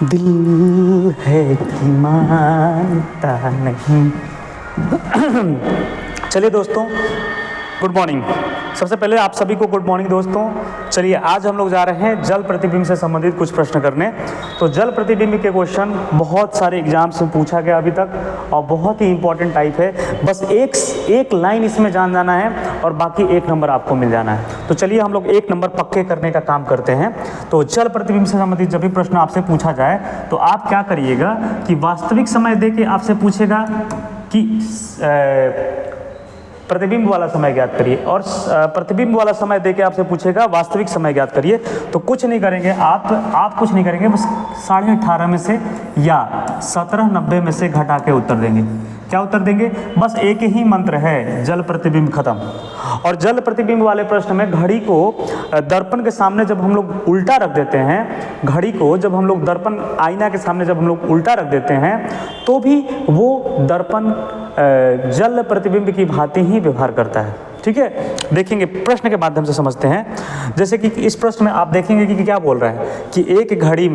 दिल है कि मानता नहीं। चलिए दोस्तों, गुड मॉर्निंग। सबसे पहले आप सभी को गुड मॉर्निंग दोस्तों। चलिए आज हम लोग जा रहे हैं जल प्रतिबिंब से संबंधित कुछ प्रश्न करने। तो जल प्रतिबिंब के क्वेश्चन बहुत सारे एग्जाम्स में पूछा गया अभी तक और बहुत ही इंपॉर्टेंट टाइप है। बस एक लाइन इसमें जाना है और बाकी 1 नंबर आपको मिल जाना है। तो चलिए हम लोग 1 नंबर पक्के करने का काम करते हैं। तो जल प्रतिबिंब से संबंधित जब भी प्रश्न आपसे पूछा जाए तो आप क्या करिएगा कि वास्तविक समय दे के आपसे पूछेगा कि प्रतिबिंब वाला समय ज्ञात करिए और प्रतिबिंब वाला समय देके आपसे पूछेगा वास्तविक समय ज्ञात करिए। तो कुछ नहीं करेंगे आप कुछ नहीं करेंगे, बस 18.5 में से या 1790 में से घटा के उत्तर देंगे। क्या उत्तर देंगे? बस एक ही मंत्र है, जल प्रतिबिंब खत्म। और जल प्रतिबिंब वाले प्रश्न में घड़ी को दर्पण के सामने जब हम लोग उल्टा रख देते हैं, घड़ी को जब हम लोग दर्पण आईना के सामने जब हम लोग उल्टा रख देते हैं तो भी वो दर्पण जल प्रतिबिंब की भांति ही व्यवहार करता है। ठीक है, देखेंगे प्रश्न के माध्यम से समझते हैं। जैसे कि इस प्रश्न में आप देखेंगे कि क्या बोल रहा है कि एक घड़ी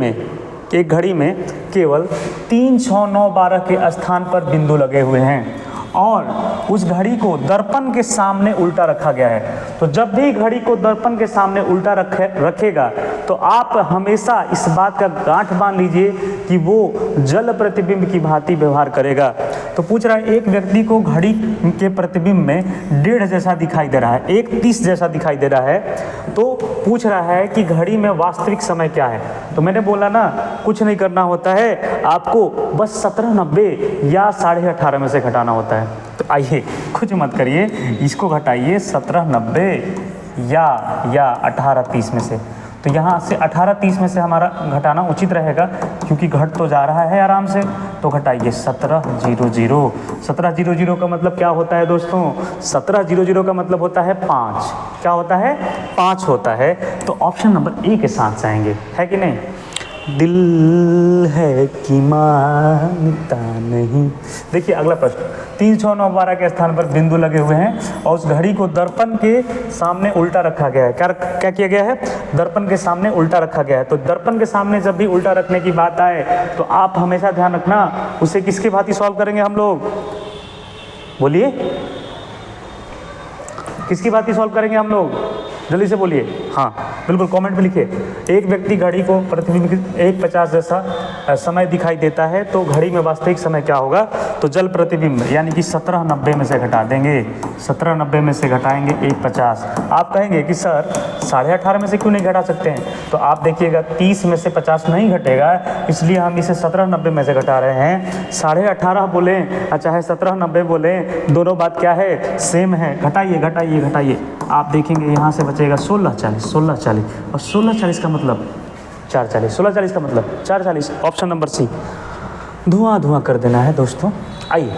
में केवल 3, 6, 9, 12 के स्थान पर बिंदु लगे हुए हैं और उस घड़ी को दर्पण के सामने उल्टा रखा गया है। तो जब भी घड़ी को दर्पण के सामने उल्टा रखेगा तो आप हमेशा इस बात का गांठ बांध लीजिए कि वो जल प्रतिबिंब की भांति व्यवहार करेगा। तो पूछ रहा है एक व्यक्ति को घड़ी के प्रतिबिंब में 1.5 जैसा दिखाई दे रहा है, 1:30 जैसा दिखाई दे रहा है। तो पूछ रहा है कि घड़ी में वास्तविक समय क्या है। तो मैंने बोला ना, कुछ नहीं करना होता है, आपको बस 1790 या 18.5 में से घटाना होता है। तो आइए कुछ मत करिए, इसको घटाइए 1790 या 1830 में से। तो यहाँ से 1830 में से हमारा घटाना उचित रहेगा क्योंकि घट तो जा रहा है आराम से। तो घटाइए 1700। 1700 का मतलब क्या होता है दोस्तों? 1700 का मतलब होता है 5। क्या होता है? 5 होता है। तो ऑप्शन नंबर ए के साथ जाएंगे, है कि नहीं? दिल है कि मानता नहीं। देखिए अगला प्रश्न, 3, 6, 9, 12 के स्थान पर बिंदु लगे हुए हैं और उस घड़ी को दर्पण के सामने उल्टा रखा गया है। क्या किया गया है? दर्पण के सामने उल्टा रखा गया है। तो दर्पण के सामने जब भी उल्टा रखने की बात आए तो आप हमेशा ध्यान रखना, उसे किसके भांति सॉल्व करेंगे हम लोग? बोलिए, किसकी भांति सॉल्व करेंगे हम लोग? जल्दी से बोलिए। हाँ बिल्कुल, कमेंट में लिखिए। एक व्यक्ति घड़ी को प्रतिबिंब 1:50 जैसा समय दिखाई देता है तो घड़ी में वास्तविक समय क्या होगा? तो जल प्रतिबिंब यानी कि 1790 में से घटा देंगे। 1790 में से घटाएंगे 1:50। आप कहेंगे कि सर 18.5 में से क्यों नहीं घटा सकते हैं? तो आप देखिएगा 30 में से 50 नहीं घटेगा, इसलिए हम इसे 1790 में से घटा रहे हैं। 18.5 बोलें या चाहे 1790 बोलें, दोनों बात क्या है? सेम है। घटाइए घटाइए घटाइए, आप देखेंगे यहाँ से बचेगा 1640। 1640 और 1640 का मतलब 440। 1640 का मतलब 440। ऑप्शन नंबर सी, धुआं धुआं कर देना है दोस्तों। आइए,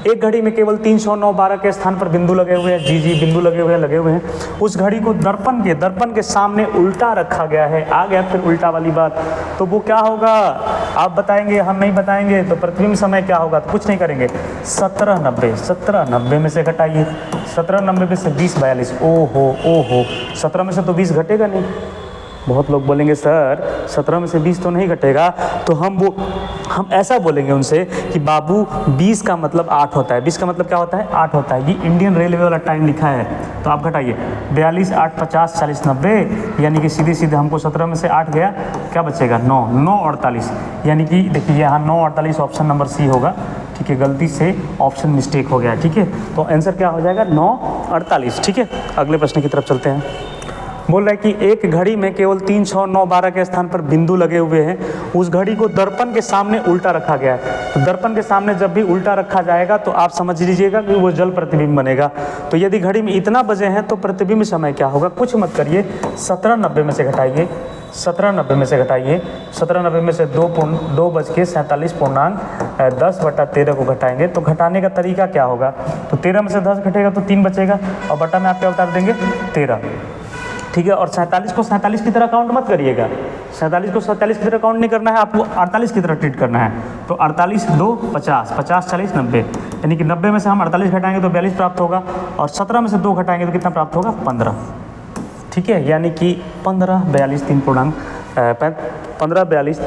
एक घड़ी में केवल 3, 6, 9, 12 के स्थान पर बिंदु लगे हुए हैं। जी बिंदु लगे हुए हैं। उस घड़ी को दर्पण के सामने उल्टा रखा गया है। आ गया फिर उल्टा वाली बात। तो वो क्या होगा आप बताएंगे, हम नहीं बताएंगे। तो प्रतिबिंब समय क्या होगा? तो कुछ नहीं करेंगे, 1790 में से घटाइए। 1790 में से 20 42। ओहो 17 में से तो 20 घटेगा नहीं। बहुत लोग बोलेंगे सर 17 में से 20 तो नहीं घटेगा। तो हम ऐसा बोलेंगे उनसे कि बाबू 20 का मतलब 8 होता है। 20 का मतलब क्या होता है? 8 होता है। ये इंडियन रेलवे वाला टाइम लिखा है। तो आप घटाइए 42, 8, 50, 40, 90, यानी कि सीधे हमको 17 में से 8 गया, क्या बचेगा? 9, 9, 48। यानी कि देखिए यहाँ 9, 48 ऑप्शन नंबर सी होगा। ठीक है, गलती से ऑप्शन मिस्टेक हो गया। ठीक है, तो आंसर क्या हो जाएगा? 9, 48। ठीक है, अगले प्रश्न की तरफ चलते हैं। बोल रहा है कि एक घड़ी में केवल 3, 6, 9, 12 के स्थान पर बिंदु लगे हुए हैं। उस घड़ी को दर्पण के सामने उल्टा रखा गया है। तो दर्पण के सामने जब भी उल्टा रखा जाएगा तो आप समझ लीजिएगा कि वो जल प्रतिबिंब बनेगा। तो यदि घड़ी में इतना बजे हैं तो प्रतिबिंब समय क्या होगा? कुछ मत करिए, 1790 में से घटाइए। 1790 में से घटाइए। 1790 में से 2:47.10/13 को घटाएंगे। तो घटाने का तरीका क्या होगा? तो 13 में से 10 घटेगा तो 3 बचेगा और बटा में आप क्या बता देंगे? 13। ठीक है, और 47 को 47 की तरह काउंट मत करिएगा। 47 को 47 की तरह काउंट नहीं करना है, आपको 48 की तरह ट्रीट करना है। तो 48, 2, 50, 50, 40, 90, यानी कि 90 में से हम 48 घटाएंगे तो 42 प्राप्त होगा और 17 में से 2 घटाएंगे तो कितना प्राप्त होगा? 15। ठीक है, यानी कि 15, 42, 3 पूर्णांक 15, 42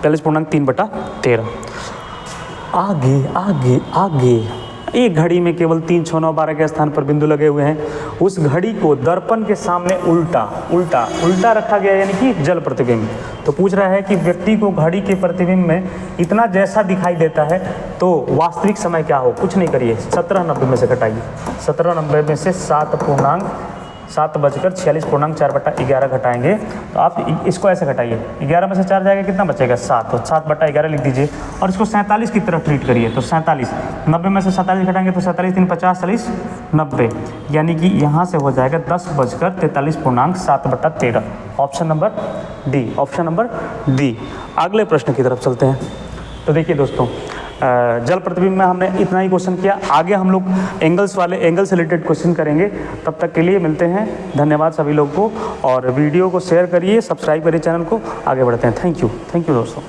42.3/13। आगे आगे आगे एक घड़ी में केवल 3, 6, 9, 12 के स्थान पर बिंदु लगे हुए हैं। उस घड़ी को दर्पण के सामने उल्टा उल्टा उल्टा रखा गया, यानी कि जल प्रतिबिंब। तो पूछ रहा है कि व्यक्ति को घड़ी के प्रतिबिंब में इतना जैसा दिखाई देता है तो वास्तविक समय क्या हो। कुछ नहीं करिए, 17:90 में से घटाइए। 17:90 में से 7:46.4/11 घटाएंगे तो आप इसको ऐसे घटाइए। 11 में से 4 जाएगा, कितना बचेगा 7, तो 7/11 लिख दीजिए और इसको 47 की तरफ ट्रीट करिए। तो 47, 90 में से 47 घटाएंगे तो 47 3 50 40 90, यानी कि यहाँ से हो जाएगा 10:43.7/13। Option number D, option number D. अगले प्रश्न की तरफ चलते हैं। तो देखिए दोस्तों, जल प्रतिबिंब में हमने इतना ही क्वेश्चन किया। आगे हम लोग एंगल से रिलेटेड क्वेश्चन करेंगे। तब तक के लिए मिलते हैं। धन्यवाद सभी लोग को, और वीडियो को शेयर करिए, सब्सक्राइब करिए चैनल को। आगे बढ़ते हैं। थैंक यू दोस्तों।